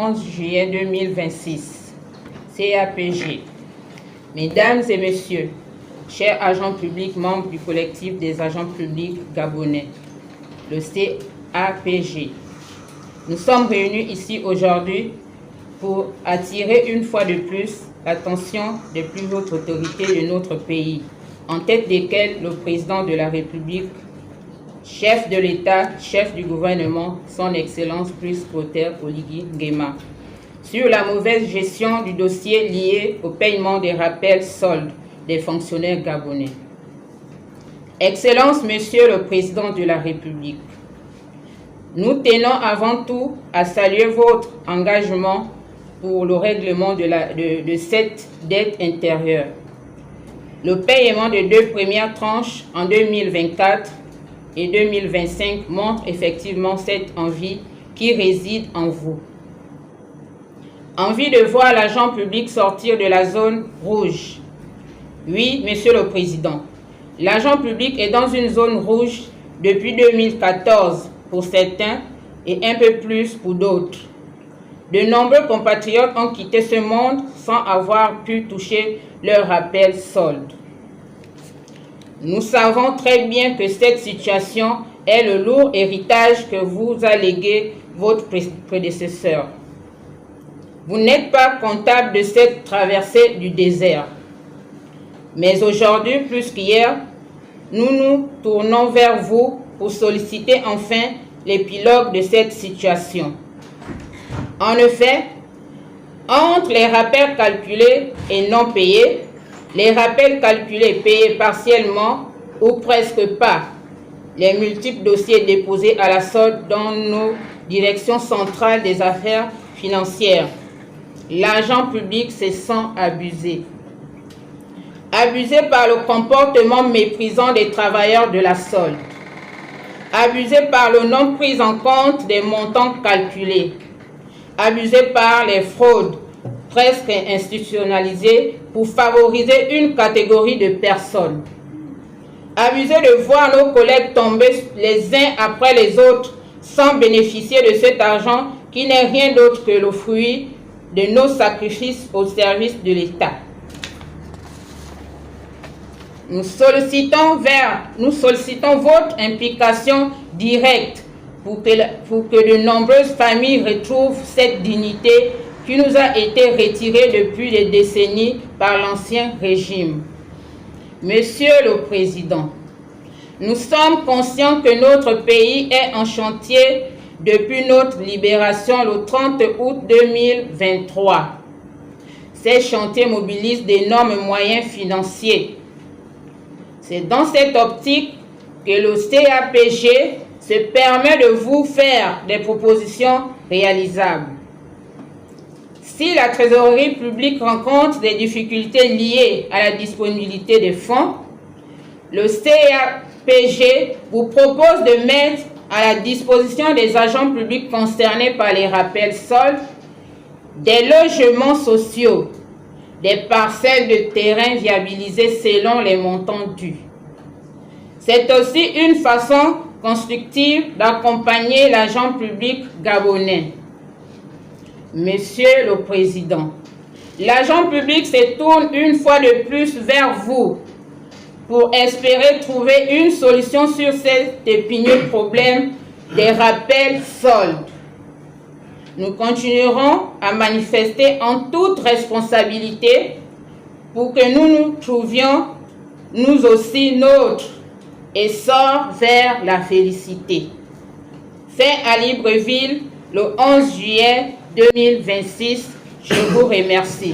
11 juillet 2026. CAPG. Mesdames et messieurs, chers agents publics membres du collectif des agents publics gabonais, le CAPG, nous sommes réunis ici aujourd'hui pour attirer une fois de plus l'attention des plus hautes autorités de notre pays, en tête desquelles le président de la République, chef de l'État, chef du gouvernement, son Excellence Brice Clotaire Oligui Nguema, sur la mauvaise gestion du dossier lié au paiement des rappels soldes des fonctionnaires gabonais. Excellence, Monsieur le Président de la République, nous tenons avant tout à saluer votre engagement pour le règlement de cette dette intérieure. Le paiement des 2 premières tranches en 2024 et 2025 montre effectivement cette envie qui réside en vous. Envie de voir l'agent public sortir de la zone rouge. Oui, Monsieur le Président, l'agent public est dans une zone rouge depuis 2014 pour certains et un peu plus pour d'autres. De nombreux compatriotes ont quitté ce monde sans avoir pu toucher leur rappel solde. Nous savons très bien que cette situation est le lourd héritage que vous a légué votre prédécesseur. Vous n'êtes pas comptable de cette traversée du désert. Mais aujourd'hui, plus qu'hier, nous nous tournons vers vous pour solliciter enfin l'épilogue de cette situation. En effet, entre les rappels calculés et non payés, les rappels calculés payés partiellement ou presque pas, les multiples dossiers déposés à la solde dans nos directions centrales des affaires financières, l'agent public se sent abusé. Abusé par le comportement méprisant des travailleurs de la solde. Abusé par le non prise en compte des montants calculés. Abusé par les fraudes presque institutionnalisées pour favoriser une catégorie de personnes. Abusé de voir nos collègues tomber les uns après les autres sans bénéficier de cet argent qui n'est rien d'autre que le fruit de nos sacrifices au service de l'État. Nous sollicitons votre implication directe pour que de nombreuses familles retrouvent cette dignité qui nous a été retirée depuis des décennies par l'ancien régime. Monsieur le Président, nous sommes conscients que notre pays est en chantier depuis notre libération le 30 août 2023. Ces chantiers mobilisent d'énormes moyens financiers. C'est dans cette optique que le CAPG se permet de vous faire des propositions réalisables. Si la trésorerie publique rencontre des difficultés liées à la disponibilité des fonds, le CAPG vous propose de mettre à la disposition des agents publics concernés par les rappels soldes des logements sociaux, des parcelles de terrain viabilisées selon les montants dus. C'est aussi une façon constructive d'accompagner l'agent public gabonais. Monsieur le Président, l'agent public se tourne une fois de plus vers vous pour espérer trouver une solution sur cet épineux problème des rappels soldes. Nous continuerons à manifester en toute responsabilité pour que nous trouvions, nous aussi, notre essor vers la félicité. Fait à Libreville le 11 juillet 2026. Je vous remercie.